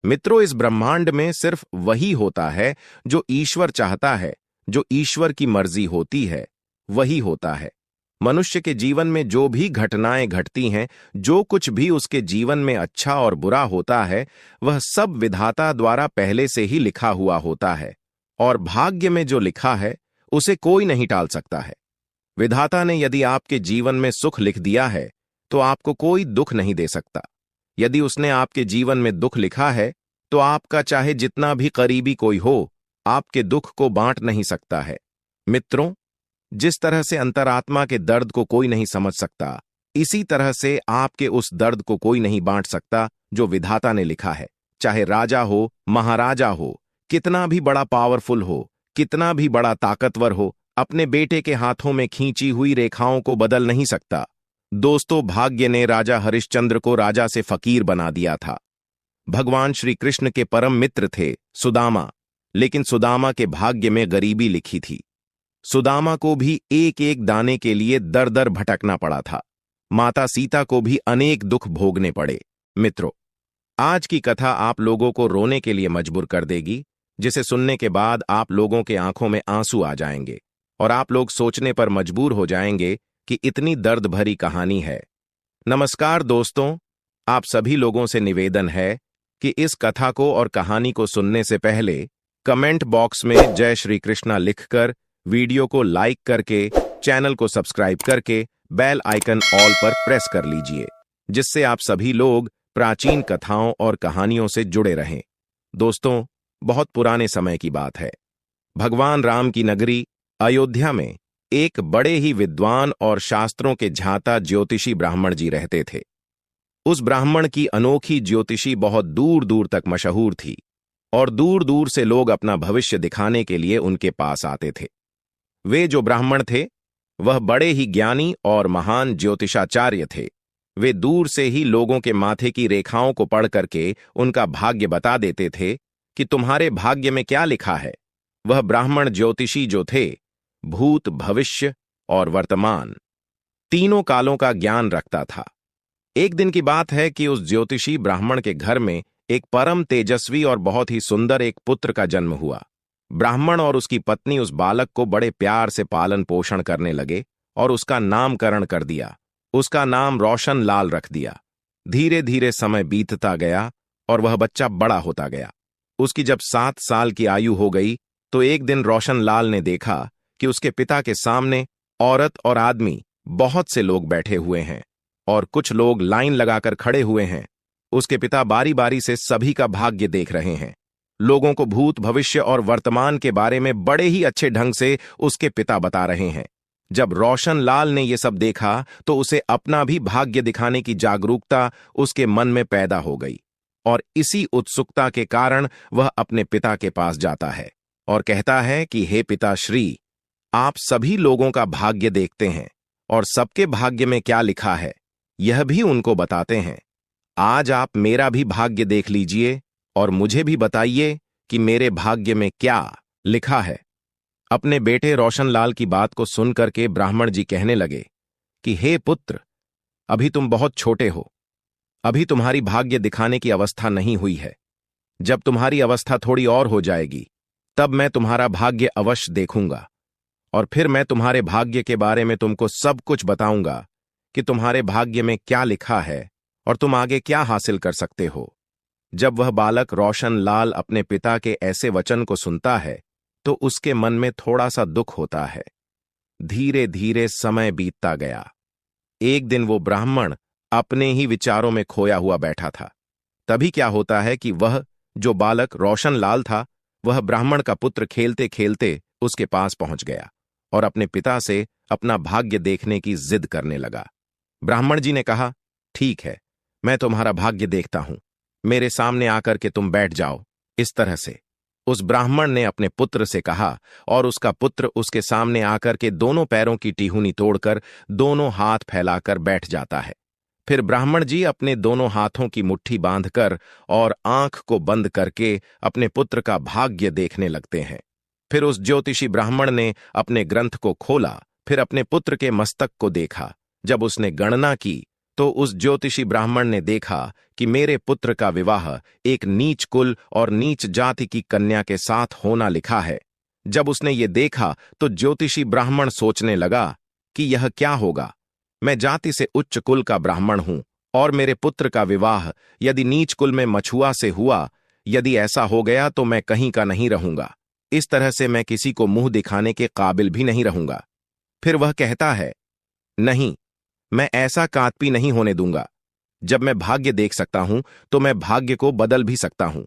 मित्रों, इस ब्रह्मांड में सिर्फ वही होता है जो ईश्वर चाहता है, जो ईश्वर की मर्जी होती है वही होता है। मनुष्य के जीवन में जो भी घटनाएं घटती हैं, जो कुछ भी उसके जीवन में अच्छा और बुरा होता है, वह सब विधाता द्वारा पहले से ही लिखा हुआ होता है, और भाग्य में जो लिखा है उसे कोई नहीं टाल सकता है। विधाता ने यदि आपके जीवन में सुख लिख दिया है तो आपको कोई दुख नहीं दे सकता। यदि उसने आपके जीवन में दुख लिखा है तो आपका चाहे जितना भी करीबी कोई हो, आपके दुख को बांट नहीं सकता है। मित्रों, जिस तरह से अंतरात्मा के दर्द को कोई नहीं समझ सकता, इसी तरह से आपके उस दर्द को कोई नहीं बांट सकता जो विधाता ने लिखा है। चाहे राजा हो, महाराजा हो, कितना भी बड़ा पावरफुल हो, कितना भी बड़ा ताकतवर हो, अपने बेटे के हाथों में खींची हुई रेखाओं को बदल नहीं सकता। दोस्तों, भाग्य ने राजा हरिश्चंद्र को राजा से फकीर बना दिया था। भगवान श्री कृष्ण के परम मित्र थे सुदामा, लेकिन सुदामा के भाग्य में गरीबी लिखी थी। सुदामा को भी एक एक दाने के लिए दर दर भटकना पड़ा था। माता सीता को भी अनेक दुख भोगने पड़े। मित्रों, आज की कथा आप लोगों को रोने के लिए मजबूर कर देगी, जिसे सुनने के बाद आप लोगों के आंखों में आंसू आ जाएंगे और आप लोग सोचने पर मजबूर हो जाएंगे कि इतनी दर्द भरी कहानी है। नमस्कार दोस्तों, आप सभी लोगों से निवेदन है कि इस कथा को और कहानी को सुनने से पहले कमेंट बॉक्स में जय श्री कृष्णा लिखकर, वीडियो को लाइक करके, चैनल को सब्सक्राइब करके बेल आइकन ऑल पर प्रेस कर लीजिए, जिससे आप सभी लोग प्राचीन कथाओं और कहानियों से जुड़े रहें। दोस्तों, बहुत पुराने समय की बात है। भगवान राम की नगरी अयोध्या में एक बड़े ही विद्वान और शास्त्रों के झांता ज्योतिषी ब्राह्मण जी रहते थे। उस ब्राह्मण की अनोखी ज्योतिषी बहुत दूर दूर तक मशहूर थी और दूर दूर से लोग अपना भविष्य दिखाने के लिए उनके पास आते थे। वे जो ब्राह्मण थे वह बड़े ही ज्ञानी और महान ज्योतिषाचार्य थे। वे दूर से ही लोगों के माथे की रेखाओं को पढ़ करके उनका भाग्य बता देते थे कि तुम्हारे भाग्य में क्या लिखा है। वह ब्राह्मण ज्योतिषी जो थे, भूत, भविष्य और वर्तमान तीनों कालों का ज्ञान रखता था। एक दिन की बात है कि उस ज्योतिषी ब्राह्मण के घर में एक परम तेजस्वी और बहुत ही सुंदर एक पुत्र का जन्म हुआ। ब्राह्मण और उसकी पत्नी उस बालक को बड़े प्यार से पालन पोषण करने लगे और उसका नामकरण कर दिया। उसका नाम रोशन लाल रख दिया। धीरे धीरे समय बीतता गया और वह बच्चा बड़ा होता गया। उसकी जब 7 साल की आयु हो गई तो एक दिन रोशन लाल ने देखा कि उसके पिता के सामने औरत और आदमी बहुत से लोग बैठे हुए हैं और कुछ लोग लाइन लगाकर खड़े हुए हैं। उसके पिता बारी बारी से सभी का भाग्य देख रहे हैं। लोगों को भूत, भविष्य और वर्तमान के बारे में बड़े ही अच्छे ढंग से उसके पिता बता रहे हैं। जब रोशन लाल ने यह सब देखा तो उसे अपना भी भाग्य दिखाने की जागरूकता उसके मन में पैदा हो गई और इसी उत्सुकता के कारण वह अपने पिता के पास जाता है और कहता है कि हे पिताश्री, आप सभी लोगों का भाग्य देखते हैं और सबके भाग्य में क्या लिखा है यह भी उनको बताते हैं। आज आप मेरा भी भाग्य देख लीजिए और मुझे भी बताइए कि मेरे भाग्य में क्या लिखा है। अपने बेटे रोशन लाल की बात को सुनकर के ब्राह्मण जी कहने लगे कि हे पुत्र, अभी तुम बहुत छोटे हो, अभी तुम्हारी भाग्य दिखाने की अवस्था नहीं हुई है। जब तुम्हारी अवस्था थोड़ी और हो जाएगी तब मैं तुम्हारा भाग्य अवश्य देखूंगा और फिर मैं तुम्हारे भाग्य के बारे में तुमको सब कुछ बताऊंगा कि तुम्हारे भाग्य में क्या लिखा है और तुम आगे क्या हासिल कर सकते हो। जब वह बालक रोशन लाल अपने पिता के ऐसे वचन को सुनता है तो उसके मन में थोड़ा सा दुख होता है। धीरे धीरे समय बीतता गया। एक दिन वो ब्राह्मण अपने ही विचारों में खोया हुआ बैठा था। तभी क्या होता है कि वह जो बालक रोशन लाल था, वह ब्राह्मण का पुत्र खेलते खेलते उसके पास पहुंच गया और अपने पिता से अपना भाग्य देखने की जिद करने लगा। ब्राह्मण जी ने कहा, ठीक है, मैं तुम्हारा भाग्य देखता हूं, मेरे सामने आकर के तुम बैठ जाओ। इस तरह से उस ब्राह्मण ने अपने पुत्र से कहा और उसका पुत्र उसके सामने आकर के दोनों पैरों की टिहूनी तोड़कर दोनों हाथ फैलाकर बैठ जाता है। फिर ब्राह्मण जी अपने दोनों हाथों की मुट्ठी बांधकर और आंख को बंद करके अपने पुत्र का भाग्य देखने लगते हैं। फिर उस ज्योतिषी ब्राह्मण ने अपने ग्रंथ को खोला, फिर अपने पुत्र के मस्तक को देखा। जब उसने गणना की तो उस ज्योतिषी ब्राह्मण ने देखा कि मेरे पुत्र का विवाह एक नीच कुल और नीच जाति की कन्या के साथ होना लिखा है। जब उसने ये देखा तो ज्योतिषी ब्राह्मण सोचने लगा कि यह क्या होगा। मैं जाति से उच्च कुल का ब्राह्मण हूं और मेरे पुत्र का विवाह यदि नीच कुल में मछुआ से हुआ, यदि ऐसा हो गया तो मैं कहीं का नहीं रहूंगा। इस तरह से मैं किसी को मुंह दिखाने के काबिल भी नहीं रहूंगा। फिर वह कहता है, नहीं, मैं ऐसा कातपी नहीं होने दूंगा। जब मैं भाग्य देख सकता हूं तो मैं भाग्य को बदल भी सकता हूं।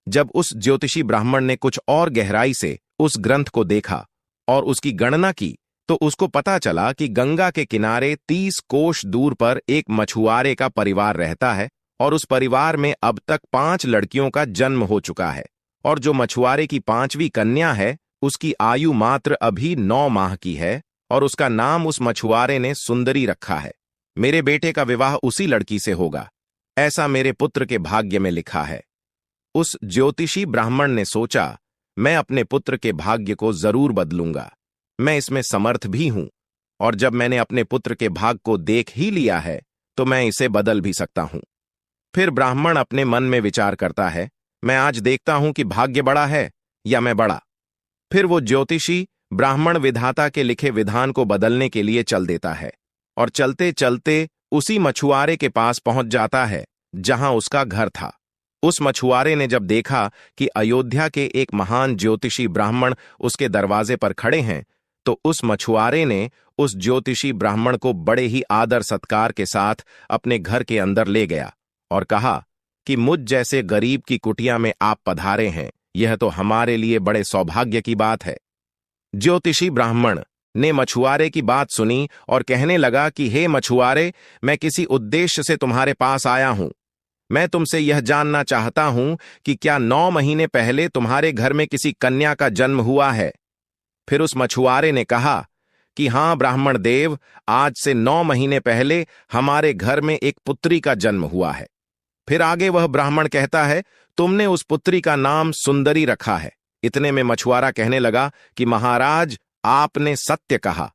जब उस ज्योतिषी ब्राह्मण ने कुछ और गहराई से उस ग्रंथ को देखा और उसकी गणना की तो उसको पता चला कि गंगा के किनारे 30 कोस दूर पर एक मछुआरे का परिवार रहता है और उस परिवार में अब तक 5 लड़कियों का जन्म हो चुका है और जो मछुआरे की 5वीं कन्या है उसकी आयु मात्र अभी 9 माह की है और उसका नाम उस मछुआरे ने सुंदरी रखा है। मेरे बेटे का विवाह उसी लड़की से होगा, ऐसा मेरे पुत्र के भाग्य में लिखा है। उस ज्योतिषी ब्राह्मण ने सोचा, मैं अपने पुत्र के भाग्य को जरूर बदलूंगा। मैं इसमें समर्थ भी हूं और जब मैंने अपने पुत्र के भाग को देख ही लिया है तो मैं इसे बदल भी सकता हूं। फिर ब्राह्मण अपने मन में विचार करता है, मैं आज देखता हूं कि भाग्य बड़ा है या मैं बड़ा। फिर वो ज्योतिषी ब्राह्मण विधाता के लिखे विधान को बदलने के लिए चल देता है और चलते चलते उसी मछुआरे के पास पहुंच जाता है जहां उसका घर था। उस मछुआरे ने जब देखा कि अयोध्या के एक महान ज्योतिषी ब्राह्मण उसके दरवाजे पर खड़े हैं तो उस मछुआरे ने उस ज्योतिषी ब्राह्मण को बड़े ही आदर सत्कार के साथ अपने घर के अंदर ले गया और कहा कि मुझ जैसे गरीब की कुटिया में आप पधारे हैं, यह तो हमारे लिए बड़े सौभाग्य की बात है। ज्योतिषी ब्राह्मण ने मछुआरे की बात सुनी और कहने लगा कि हे मछुआरे, मैं किसी उद्देश्य से तुम्हारे पास आया हूं। मैं तुमसे यह जानना चाहता हूं कि क्या 9 महीने पहले तुम्हारे घर में किसी कन्या का जन्म हुआ है। फिर उस मछुआरे ने कहा कि हां ब्राह्मण देव, आज से 9 महीने पहले हमारे घर में एक पुत्री का जन्म हुआ है। फिर आगे वह ब्राह्मण कहता है, तुमने उस पुत्री का नाम सुंदरी रखा है। इतने में मछुआरा कहने लगा कि महाराज, आपने सत्य कहा।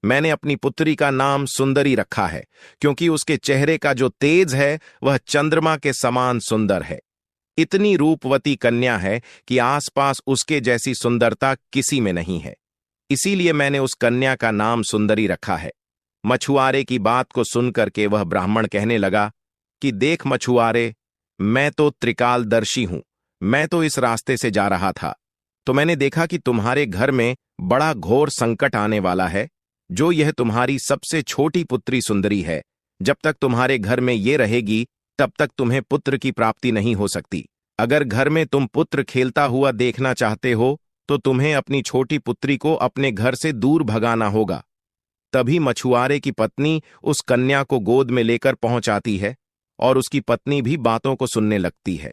मैंने अपनी पुत्री का नाम सुंदरी रखा है क्योंकि उसके चेहरे का जो तेज है वह चंद्रमा के समान सुंदर है। इतनी रूपवती कन्या है कि आसपास उसके जैसी सुंदरता किसी में नहीं है, इसीलिए मैंने उस कन्या का नाम सुंदरी रखा है। मछुआरे की बात को सुनकर के वह ब्राह्मण कहने लगा कि देख मछुआरे, मैं तो त्रिकालदर्शी हूं। मैं तो इस रास्ते से जा रहा था तो मैंने देखा कि तुम्हारे घर में बड़ा घोर संकट आने वाला है। जो यह तुम्हारी सबसे छोटी पुत्री सुंदरी है, जब तक तुम्हारे घर में ये रहेगी तब तक तुम्हें पुत्र की प्राप्ति नहीं हो सकती। अगर घर में तुम पुत्र खेलता हुआ देखना चाहते हो तो तुम्हें अपनी छोटी पुत्री को अपने घर से दूर भगाना होगा। तभी मछुआरे की पत्नी उस कन्या को गोद में लेकर पहुंच आती है और उसकी पत्नी भी बातों को सुनने लगती है।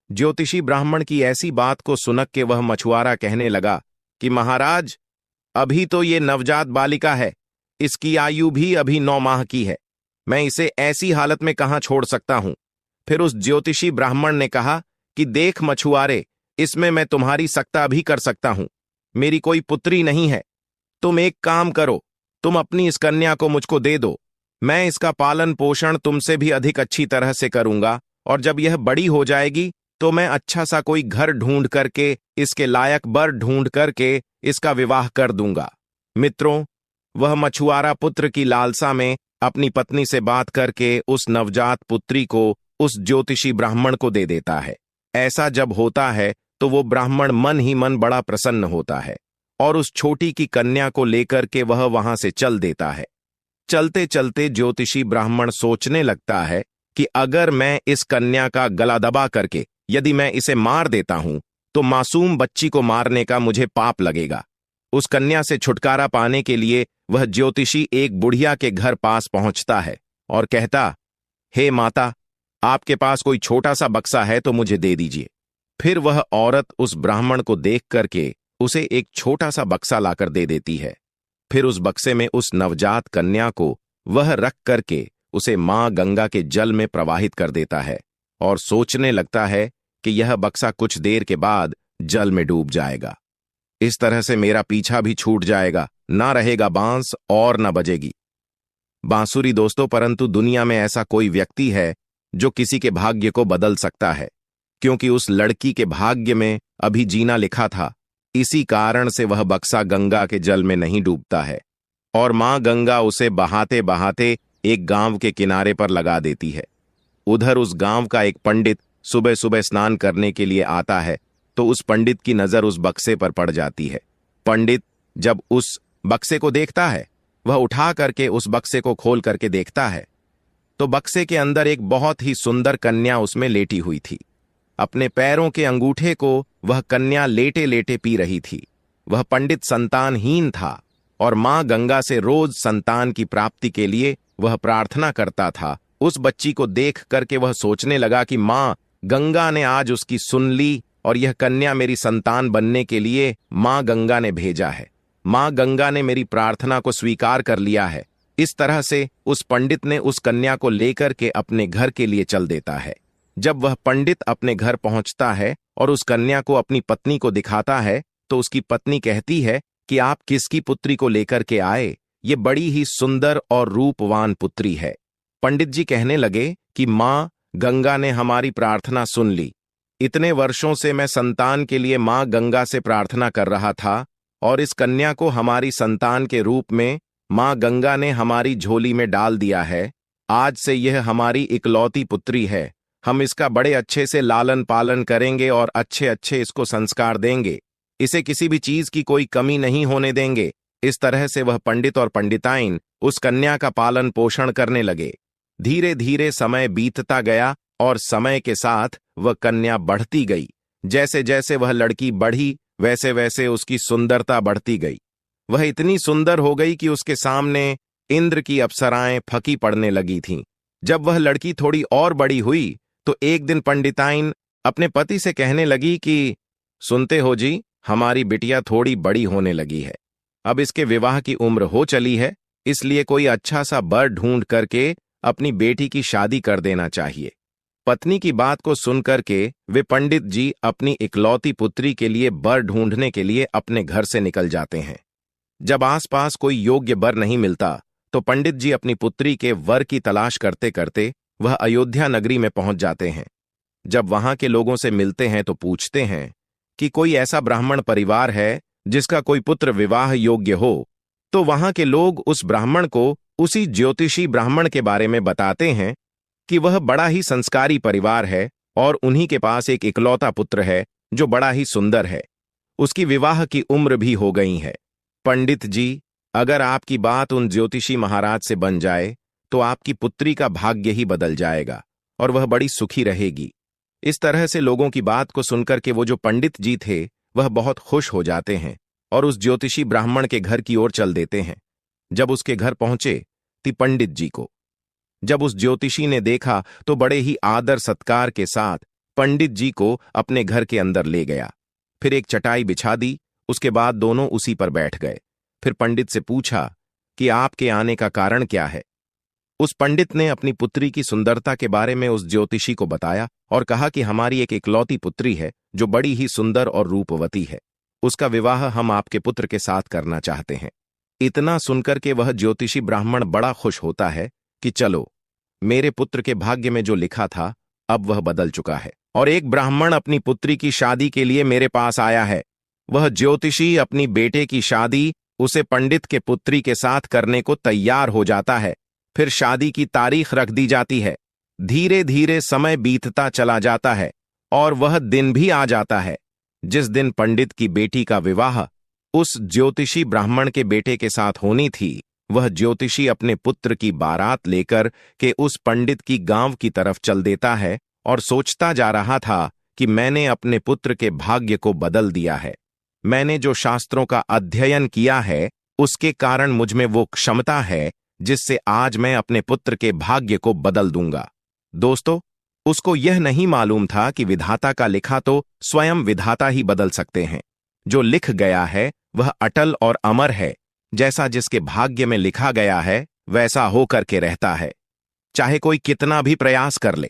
ज्योतिषी ब्राह्मण की ऐसी बात को सुनक के वह मछुआरा कहने लगा कि महाराज, अभी तो ये नवजात बालिका है, इसकी आयु भी अभी 9 माह की है। मैं इसे ऐसी हालत में कहां छोड़ सकता हूं। फिर उस ज्योतिषी ब्राह्मण ने कहा कि देख मछुआरे, इसमें मैं तुम्हारी सक्ता भी कर सकता हूं। मेरी कोई पुत्री नहीं है। तुम एक काम करो, तुम अपनी इस कन्या को मुझको दे दो। मैं इसका पालन पोषण तुमसे भी अधिक अच्छी तरह से करूंगा और जब यह बड़ी हो जाएगी तो मैं अच्छा सा कोई घर ढूंढ करके, इसके लायक बर ढूंढ करके इसका विवाह कर दूंगा। मित्रों, वह मछुआरा पुत्र की लालसा में अपनी पत्नी से बात करके उस नवजात पुत्री को उस ज्योतिषी ब्राह्मण को दे देता है। ऐसा जब होता है तो वो ब्राह्मण मन ही मन बड़ा प्रसन्न होता है और उस छोटी की कन्या को लेकर के वह वहां से चल देता है। चलते चलते ज्योतिषी ब्राह्मण सोचने लगता है कि अगर मैं इस कन्या का गला दबा करके यदि मैं इसे मार देता हूं तो मासूम बच्ची को मारने का मुझे पाप लगेगा। उस कन्या से छुटकारा पाने के लिए वह ज्योतिषी एक बुढ़िया के घर पास पहुंचता है और कहता, हे माता, आपके पास कोई छोटा सा बक्सा है तो मुझे दे दीजिए। फिर वह औरत उस ब्राह्मण को देख करके उसे एक छोटा सा बक्सा लाकर दे देती है। फिर उस बक्से में उस नवजात कन्या को वह रख करके उसे मां गंगा के जल में प्रवाहित कर देता है और सोचने लगता है कि यह बक्सा कुछ देर के बाद जल में डूब जाएगा। इस तरह से मेरा पीछा भी छूट जाएगा, ना रहेगा बांस और न बजेगी। बांसुरी दोस्तों, परंतु दुनिया में ऐसा कोई व्यक्ति है जो किसी के भाग्य को बदल सकता है, क्योंकि उस लड़की के भाग्य में अभी जीना लिखा था। इसी कारण से वह बक्सा गंगा के जल में नहीं डूबता है और मां गंगा उसे बहाते बहाते एक गांव के किनारे पर लगा देती है। उधर उस गांव का एक पंडित सुबह सुबह स्नान करने के लिए आता है, तो उस पंडित की नजर उस बक्से पर पड़ जाती है। पंडित जब उस बक्से को देखता है, वह उठा करके उस बक्से को खोल करके देखता है, तो बक्से के अंदर एक बहुत ही सुंदर कन्या उसमें लेटी हुई थी। अपने पैरों के अंगूठे को वह कन्या लेटे लेटे पी रही थी। वह पंडित संतानहीन था और मां गंगा से रोज संतान की प्राप्ति के लिए वह प्रार्थना करता था। उस बच्ची को देख करके वह सोचने लगा कि मां गंगा ने आज उसकी सुन ली और यह कन्या मेरी संतान बनने के लिए मां गंगा ने भेजा है। मां गंगा ने मेरी प्रार्थना को स्वीकार कर लिया है। इस तरह से उस पंडित ने उस कन्या को लेकर के अपने घर के लिए चल देता है। जब वह पंडित अपने घर पहुंचता है और उस कन्या को अपनी पत्नी को दिखाता है, तो उसकी पत्नी कहती है कि आप किसकी पुत्री को लेकर के आए? ये बड़ी ही सुंदर और रूपवान पुत्री है। पंडित जी कहने लगे कि मां गंगा ने हमारी प्रार्थना सुन ली। इतने वर्षों से मैं संतान के लिए मां गंगा से प्रार्थना कर रहा था और इस कन्या को हमारी संतान के रूप में मां गंगा ने हमारी झोली में डाल दिया है। आज से यह हमारी इकलौती पुत्री है। हम इसका बड़े अच्छे से लालन पालन करेंगे और अच्छे अच्छे इसको संस्कार देंगे। इसे किसी भी चीज की कोई कमी नहीं होने देंगे। इस तरह से वह पंडित और पंडिताइन उस कन्या का पालन पोषण करने लगे। धीरे धीरे समय बीतता गया और समय के साथ वह कन्या बढ़ती गई। जैसे जैसे वह लड़की बढ़ी, वैसे वैसे उसकी सुंदरता बढ़ती गई। वह इतनी सुंदर हो गई कि उसके सामने इंद्र की अप्सराएं फंकी पड़ने लगी थीं। जब वह लड़की थोड़ी और बड़ी हुई, तो एक दिन पंडिताइन अपने पति से कहने लगी कि सुनते हो जी, हमारी बिटिया थोड़ी बड़ी होने लगी है। अब इसके विवाह की उम्र हो चली है, इसलिए कोई अच्छा सा वर ढूंढ करके अपनी बेटी की शादी कर देना चाहिए। पत्नी की बात को सुनकर के वे पंडित जी अपनी इकलौती पुत्री के लिए वर ढूंढने के लिए अपने घर से निकल जाते हैं। जब आसपास कोई योग्य वर नहीं मिलता, तो पंडित जी अपनी पुत्री के वर की तलाश करते करते वह अयोध्या नगरी में पहुंच जाते हैं। जब वहां के लोगों से मिलते हैं तो पूछते हैं कि कोई ऐसा ब्राह्मण परिवार है जिसका कोई पुत्र विवाह योग्य हो। तो वहां के लोग उस ब्राह्मण को उसी ज्योतिषी ब्राह्मण के बारे में बताते हैं कि वह बड़ा ही संस्कारी परिवार है और उन्हीं के पास एक इकलौता पुत्र है जो बड़ा ही सुंदर है। उसकी विवाह की उम्र भी हो गई है। पंडित जी, अगर आपकी बात उन ज्योतिषी महाराज से बन जाए तो आपकी पुत्री का भाग्य ही बदल जाएगा और वह बड़ी सुखी रहेगी। इस तरह से लोगों की बात को सुनकर के वो जो पंडित जी थे वह बहुत खुश हो जाते हैं और उस ज्योतिषी ब्राह्मण के घर की ओर चल देते हैं। जब उसके घर पहुंचे तो पंडित जी को जब उस ज्योतिषी ने देखा तो बड़े ही आदर सत्कार के साथ पंडित जी को अपने घर के अंदर ले गया। फिर एक चटाई बिछा दी। उसके बाद दोनों उसी पर बैठ गए। फिर पंडित से पूछा कि आपके आने का कारण क्या है। उस पंडित ने अपनी पुत्री की सुंदरता के बारे में उस ज्योतिषी को बताया और कहा कि हमारी एक इकलौती पुत्री है जो बड़ी ही सुंदर और रूपवती है। उसका विवाह हम आपके पुत्र के साथ करना चाहते हैं। इतना सुनकर के वह ज्योतिषी ब्राह्मण बड़ा खुश होता है कि चलो, मेरे पुत्र के भाग्य में जो लिखा था अब वह बदल चुका है और एक ब्राह्मण अपनी पुत्री की शादी के लिए मेरे पास आया है। वह ज्योतिषी अपनी बेटे की शादी उसे पंडित के पुत्री के साथ करने को तैयार हो जाता है। फिर शादी की तारीख रख दी जाती है। धीरे धीरे समय बीतता चला जाता है और वह दिन भी आ जाता है जिस दिन पंडित की बेटी का विवाह उस ज्योतिषी ब्राह्मण के बेटे के साथ होनी थी। वह ज्योतिषी अपने पुत्र की बारात लेकर के उस पंडित की गांव की तरफ चल देता है और सोचता जा रहा था कि मैंने अपने पुत्र के भाग्य को बदल दिया है। मैंने जो शास्त्रों का अध्ययन किया है उसके कारण मुझ में वो क्षमता है जिससे आज मैं अपने पुत्र के भाग्य को बदल दूंगा। दोस्तों, उसको यह नहीं मालूम था कि विधाता का लिखा तो स्वयं विधाता ही बदल सकते हैं। जो लिख गया है वह अटल और अमर है। जैसा जिसके भाग्य में लिखा गया है वैसा हो करके रहता है, चाहे कोई कितना भी प्रयास कर ले।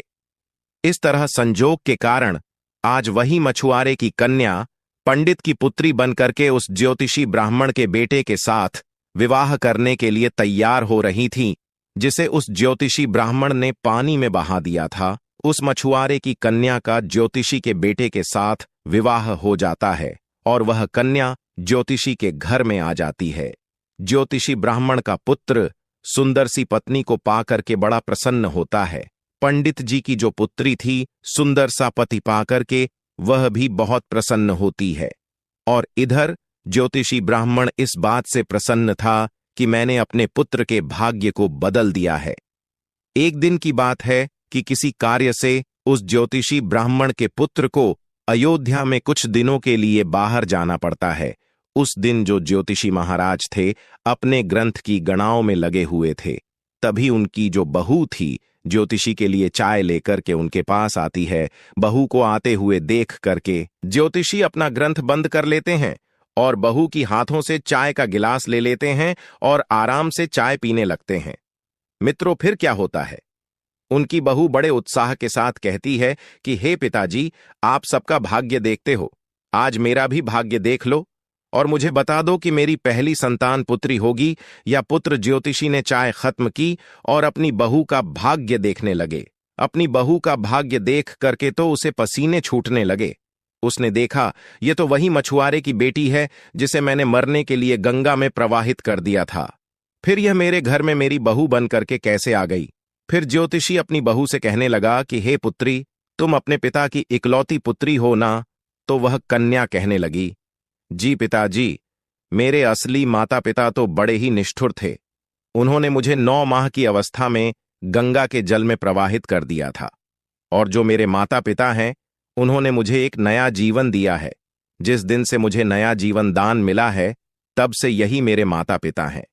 इस तरह संजोग के कारण आज वही मछुआरे की कन्या पंडित की पुत्री बनकर के उस ज्योतिषी ब्राह्मण के बेटे के साथ विवाह करने के लिए तैयार हो रही थी जिसे उस ज्योतिषी ब्राह्मण ने पानी में बहा दिया था, उस मछुआरे की कन्या का ज्योतिषी के बेटे के साथ विवाह हो जाता है और वह कन्या ज्योतिषी के घर में आ जाती है। ज्योतिषी ब्राह्मण का पुत्र सुंदर सी पत्नी को पाकर के बड़ा प्रसन्न होता है। पंडित जी की जो पुत्री थी, सुंदर सा पति पाकर के वह भी बहुत प्रसन्न होती है। और इधर ज्योतिषी ब्राह्मण इस बात से प्रसन्न था कि मैंने अपने पुत्र के भाग्य को बदल दिया है। एक दिन की बात है कि किसी कार्य से उस ज्योतिषी ब्राह्मण के पुत्र को अयोध्या में कुछ दिनों के लिए बाहर जाना पड़ता है। उस दिन जो ज्योतिषी महाराज थे, अपने ग्रंथ की गणनाओं में लगे हुए थे। तभी उनकी जो बहू थी, ज्योतिषी के लिए चाय लेकर के उनके पास आती है। बहू को आते हुए देख करके ज्योतिषी अपना ग्रंथ बंद कर लेते हैं और बहू की हाथों से चाय का गिलास ले लेते हैं और आराम से चाय पीने लगते हैं। मित्रों, फिर क्या होता है? उनकी बहू बड़े उत्साह के साथ कहती है कि हे पिताजी, आप सबका भाग्य देखते हो, आज मेरा भी भाग्य देख लो और मुझे बता दो कि मेरी पहली संतान पुत्री होगी या पुत्र। ज्योतिषी ने चाय खत्म की और अपनी बहू का भाग्य देखने लगे। अपनी बहू का भाग्य देख करके तो उसे पसीने छूटने लगे। उसने देखा, ये तो वही मछुआरे की बेटी है जिसे मैंने मरने के लिए गंगा में प्रवाहित कर दिया था। फिर यह मेरे घर में मेरी बहू बन करके कैसे आ गई? फिर ज्योतिषी अपनी बहू से कहने लगा कि हे पुत्री, तुम अपने पिता की इकलौती पुत्री हो ना? तो वह कन्या कहने लगी, जी पिताजी, मेरे असली माता पिता तो बड़े ही निष्ठुर थे। उन्होंने मुझे 9 माह की अवस्था में गंगा के जल में प्रवाहित कर दिया था और जो मेरे माता पिता हैं, उन्होंने मुझे एक नया जीवन दिया है। जिस दिन से मुझे नया जीवन दान मिला है, तब से यही मेरे माता पिता हैं।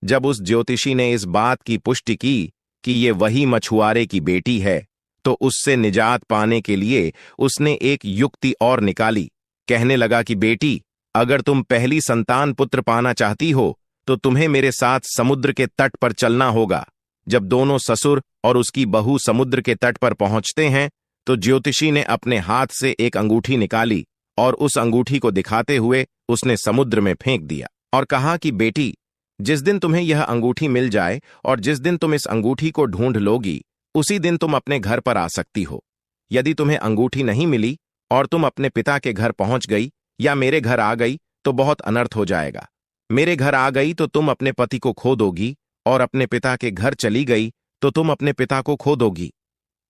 जब उस ज्योतिषी ने इस बात की पुष्टि की कि ये वही मछुआरे की बेटी है, तो उससे निजात पाने के लिए उसने एक युक्ति और निकाली। कहने लगा कि बेटी, अगर तुम पहली संतान पुत्र पाना चाहती हो तो तुम्हें मेरे साथ समुद्र के तट पर चलना होगा। जब दोनों ससुर और उसकी बहू समुद्र के तट पर पहुंचते हैं तो ज्योतिषी ने अपने हाथ से एक अंगूठी निकाली और उस अंगूठी को दिखाते हुए उसने समुद्र में फेंक दिया और कहा कि बेटी, जिस दिन तुम्हें यह अंगूठी मिल जाए और जिस दिन तुम इस अंगूठी को ढूंढ लोगी, उसी दिन तुम अपने घर पर आ सकती हो। यदि तुम्हें अंगूठी नहीं मिली और तुम अपने पिता के घर पहुंच गई या मेरे घर आ गई तो बहुत अनर्थ हो जाएगा। मेरे घर आ गई तो तुम अपने पति को खो दोगी और अपने पिता के घर चली गई तो तुम अपने पिता को खो दोगी।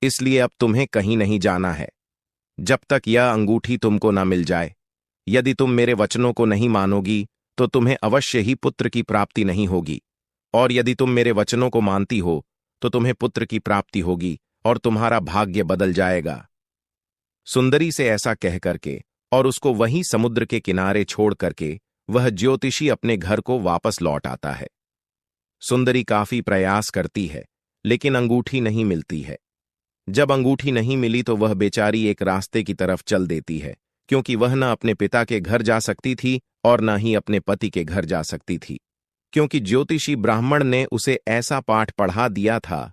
इसलिए अब तुम्हें कहीं नहीं जाना है जब तक यह अंगूठी तुमको ना मिल जाए। यदि तुम मेरे वचनों को नहीं मानोगी तो तुम्हें अवश्य ही पुत्र की प्राप्ति नहीं होगी, और यदि तुम मेरे वचनों को मानती हो तो तुम्हें पुत्र की प्राप्ति होगी और तुम्हारा भाग्य बदल जाएगा। सुंदरी से ऐसा कह करके और उसको वहीं समुद्र के किनारे छोड़ करके वह ज्योतिषी अपने घर को वापस लौट आता है। सुंदरी काफी प्रयास करती है लेकिन अंगूठी नहीं मिलती है। जब अंगूठी नहीं मिली तो वह बेचारी एक रास्ते की तरफ चल देती है, क्योंकि वह न अपने पिता के घर जा सकती थी और न ही अपने पति के घर जा सकती थी, क्योंकि ज्योतिषी ब्राह्मण ने उसे ऐसा पाठ पढ़ा दिया था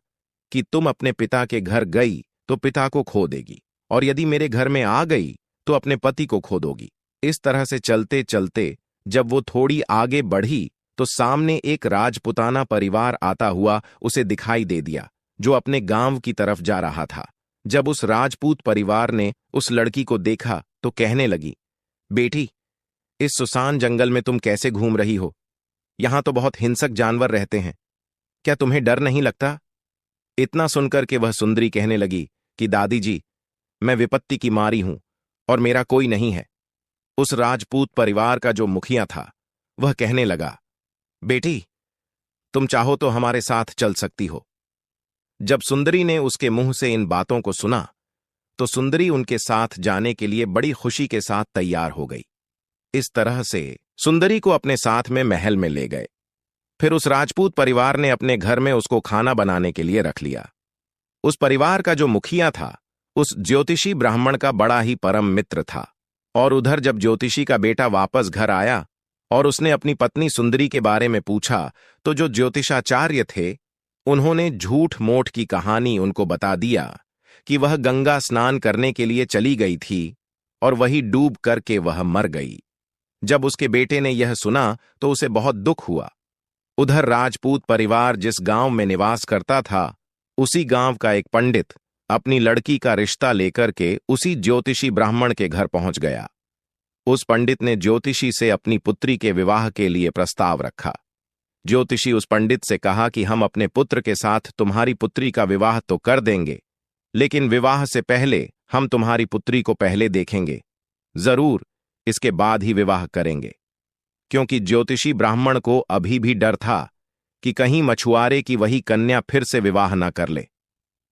कि तुम अपने पिता के घर गई तो पिता को खो देगी और यदि मेरे घर में आ गई तो अपने पति को खो दोगी। इस तरह से चलते चलते जब वो थोड़ी आगे बढ़ी तो सामने एक राजपुताना परिवार आता हुआ उसे दिखाई दे दिया, जो अपने गांव की तरफ जा रहा था। जब उस राजपूत परिवार ने उस लड़की को देखा तो कहने लगी, बेटी, इस सुसान जंगल में तुम कैसे घूम रही हो? यहां तो बहुत हिंसक जानवर रहते हैं, क्या तुम्हें डर नहीं लगता? इतना सुनकर के वह सुंदरी कहने लगी कि दादी जी, मैं विपत्ति की मारी हूं और मेरा कोई नहीं है। उस राजपूत परिवार का जो मुखिया था वह कहने लगा, बेटी, तुम चाहो तो हमारे साथ चल सकती हो। जब सुंदरी ने उसके मुंह से इन बातों को सुना तो सुंदरी उनके साथ जाने के लिए बड़ी खुशी के साथ तैयार हो गई। इस तरह से सुंदरी को अपने साथ में महल में ले गए। फिर उस राजपूत परिवार ने अपने घर में उसको खाना बनाने के लिए रख लिया। उस परिवार का जो मुखिया था उस ज्योतिषी ब्राह्मण का बड़ा ही परम मित्र था। और उधर जब ज्योतिषी का बेटा वापस घर आया और उसने अपनी पत्नी सुंदरी के बारे में पूछा तो जो ज्योतिषाचार्य थे उन्होंने झूठ मोठ की कहानी उनको बता दिया कि वह गंगा स्नान करने के लिए चली गई थी और वही डूब करके वह मर गई। जब उसके बेटे ने यह सुना तो उसे बहुत दुख हुआ उधर राजपूत परिवार जिस गांव में निवास करता था, उसी गांव का एक पंडित अपनी लड़की का रिश्ता लेकर के उसी ज्योतिषी ब्राह्मण के घर पहुंच गया। उस पंडित ने ज्योतिषी से अपनी पुत्री के विवाह के लिए प्रस्ताव रखा। ज्योतिषी उस पंडित से कहा कि हम अपने पुत्र के साथ तुम्हारी पुत्री का विवाह तो कर देंगे, लेकिन विवाह से पहले हम तुम्हारी पुत्री को पहले देखेंगे, जरूर इसके बाद ही विवाह करेंगे। क्योंकि ज्योतिषी ब्राह्मण को अभी भी डर था कि कहीं मछुआरे की वही कन्या फिर से विवाह न कर ले।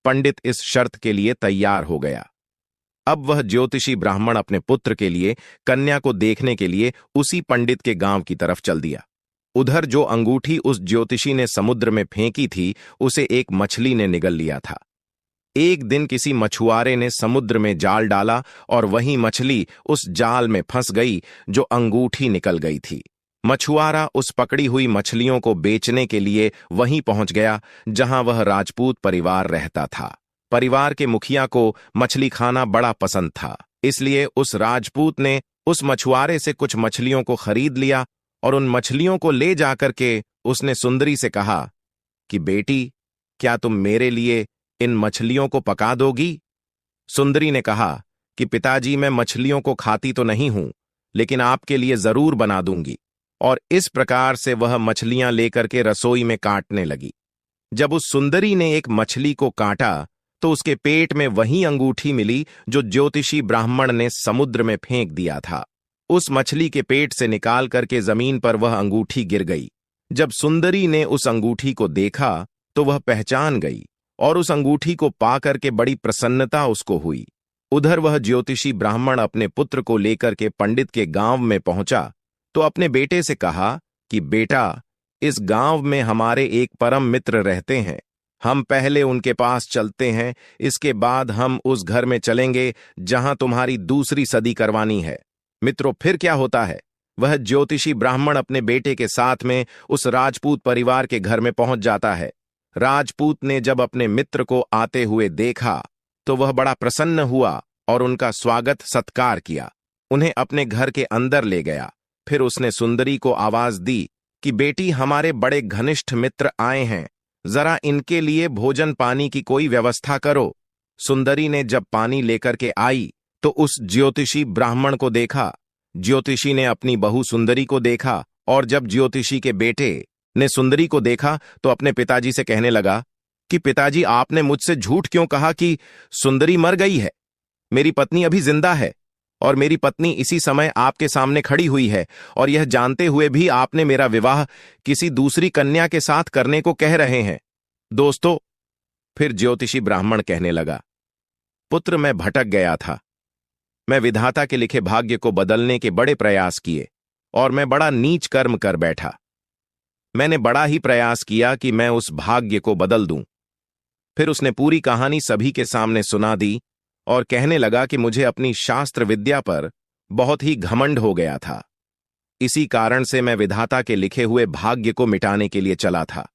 पंडित इस शर्त के लिए तैयार हो गया। अब वह ज्योतिषी ब्राह्मण अपने पुत्र के लिए कन्या को देखने के लिए उसी पंडित के गांव की तरफ चल दिया। उधर जो अंगूठी उस ज्योतिषी ने समुद्र में फेंकी थी, उसे एक मछली ने निगल लिया था। एक दिन किसी मछुआरे ने समुद्र में जाल डाला और वही मछली उस जाल में फंस गई जो अंगूठी निकल गई थी। मछुआरा उस पकड़ी हुई मछलियों को बेचने के लिए वहीं पहुंच गया जहां वह राजपूत परिवार रहता था। परिवार के मुखिया को मछली खाना बड़ा पसंद था, इसलिए उस राजपूत ने उस मछुआरे से कुछ मछलियों को खरीद लिया और उन मछलियों को ले जाकर के उसने सुंदरी से कहा कि बेटी, क्या तुम मेरे लिए इन मछलियों को पका दोगी? सुंदरी ने कहा कि पिताजी, मैं मछलियों को खाती तो नहीं हूं, लेकिन आपके लिए जरूर बना दूंगी। और इस प्रकार से वह मछलियां लेकर के रसोई में काटने लगी। जब उस सुंदरी ने एक मछली को काटा तो उसके पेट में वही अंगूठी मिली जो ज्योतिषी ब्राह्मण ने समुद्र में फेंक दिया था। उस मछली के पेट से निकाल करके जमीन पर वह अंगूठी गिर गई। जब सुंदरी ने उस अंगूठी को देखा तो वह पहचान गई और उस अंगूठी को पाकर के बड़ी प्रसन्नता उसको हुई। उधर वह ज्योतिषी ब्राह्मण अपने पुत्र को लेकर के पंडित के गांव में पहुंचा तो अपने बेटे से कहा कि बेटा, इस गांव में हमारे एक परम मित्र रहते हैं, हम पहले उनके पास चलते हैं, इसके बाद हम उस घर में चलेंगे जहां तुम्हारी दूसरी सदी करवानी है। मित्रों, फिर क्या होता है, वह ज्योतिषी ब्राह्मण अपने बेटे के साथ में उस राजपूत परिवार के घर में पहुंच जाता है। राजपूत ने जब अपने मित्र को आते हुए देखा तो वह बड़ा प्रसन्न हुआ और उनका स्वागत सत्कार किया, उन्हें अपने घर के अंदर ले गया। फिर उसने सुंदरी को आवाज दी कि बेटी, हमारे बड़े घनिष्ठ मित्र आए हैं, जरा इनके लिए भोजन पानी की कोई व्यवस्था करो। सुंदरी ने जब पानी लेकर के आई तो उस ज्योतिषी ब्राह्मण को देखा। ज्योतिषी ने अपनी बहू सुंदरी को देखा और जब ज्योतिषी के बेटे ने सुंदरी को देखा तो अपने पिताजी से कहने लगा कि पिताजी, आपने मुझसे झूठ क्यों कहा कि सुंदरी मर गई है? मेरी पत्नी अभी जिंदा है और मेरी पत्नी इसी समय आपके सामने खड़ी हुई है, और यह जानते हुए भी आपने मेरा विवाह किसी दूसरी कन्या के साथ करने को कह रहे हैं। दोस्तों, फिर ज्योतिषी ब्राह्मण कहने लगा, पुत्र, मैं भटक गया था। मैं विधाता के लिखे भाग्य को बदलने के बड़े प्रयास किए और मैं बड़ा नीच कर्म कर बैठा। मैंने बड़ा ही प्रयास किया कि मैं उस भाग्य को बदल दूं। फिर उसने पूरी कहानी सभी के सामने सुना दी और कहने लगा कि मुझे अपनी शास्त्र विद्या पर बहुत ही घमंड हो गया था। इसी कारण से मैं विधाता के लिखे हुए भाग्य को मिटाने के लिए चला था।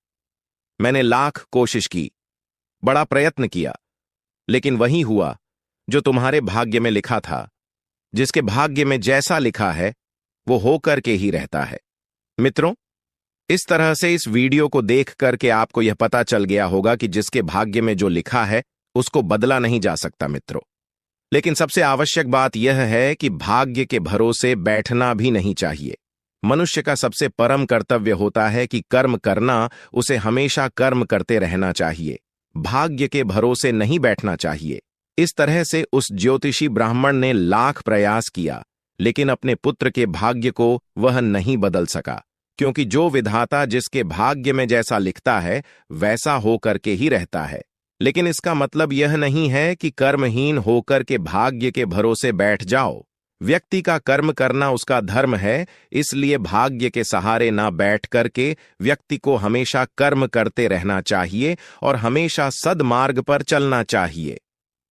मैंने लाख कोशिश की, बड़ा प्रयत्न किया, लेकिन वही हुआ जो तुम्हारे भाग्य में लिखा था। जिसके भाग्य में जैसा लिखा है वो होकर के ही रहता है। मित्रों, इस तरह से इस वीडियो को देख करके आपको यह पता चल गया होगा कि जिसके भाग्य में जो लिखा है उसको बदला नहीं जा सकता मित्रों। लेकिन सबसे आवश्यक बात यह है कि भाग्य के भरोसे बैठना भी नहीं चाहिए। मनुष्य का सबसे परम कर्तव्य होता है कि कर्म करना, उसे हमेशा कर्म करते रहना चाहिए, भाग्य के भरोसे नहीं बैठना चाहिए। इस तरह से उस ज्योतिषी ब्राह्मण ने लाख प्रयास किया, लेकिन अपने पुत्र के भाग्य को वह नहीं बदल सका, क्योंकि जो विधाता जिसके भाग्य में जैसा लिखता है वैसा होकर के ही रहता है। लेकिन इसका मतलब यह नहीं है कि कर्महीन होकर के भाग्य के भरोसे बैठ जाओ। व्यक्ति का कर्म करना उसका धर्म है, इसलिए भाग्य के सहारे ना बैठ करके व्यक्ति को हमेशा कर्म करते रहना चाहिए और हमेशा सद्मार्ग पर चलना चाहिए।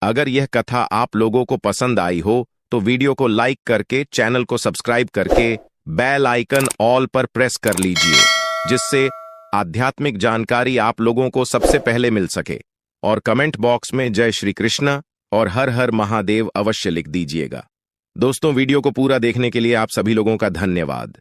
अगर यह कथा आप लोगों को पसंद आई हो तो वीडियो को लाइक करके, चैनल को सब्सक्राइब करके बेल आइकन ऑल पर प्रेस कर लीजिए, जिससे आध्यात्मिक जानकारी आप लोगों को सबसे पहले मिल सके। और कमेंट बॉक्स में जय श्री कृष्ण और हर हर महादेव अवश्य लिख दीजिएगा। दोस्तों, वीडियो को पूरा देखने के लिए आप सभी लोगों का धन्यवाद।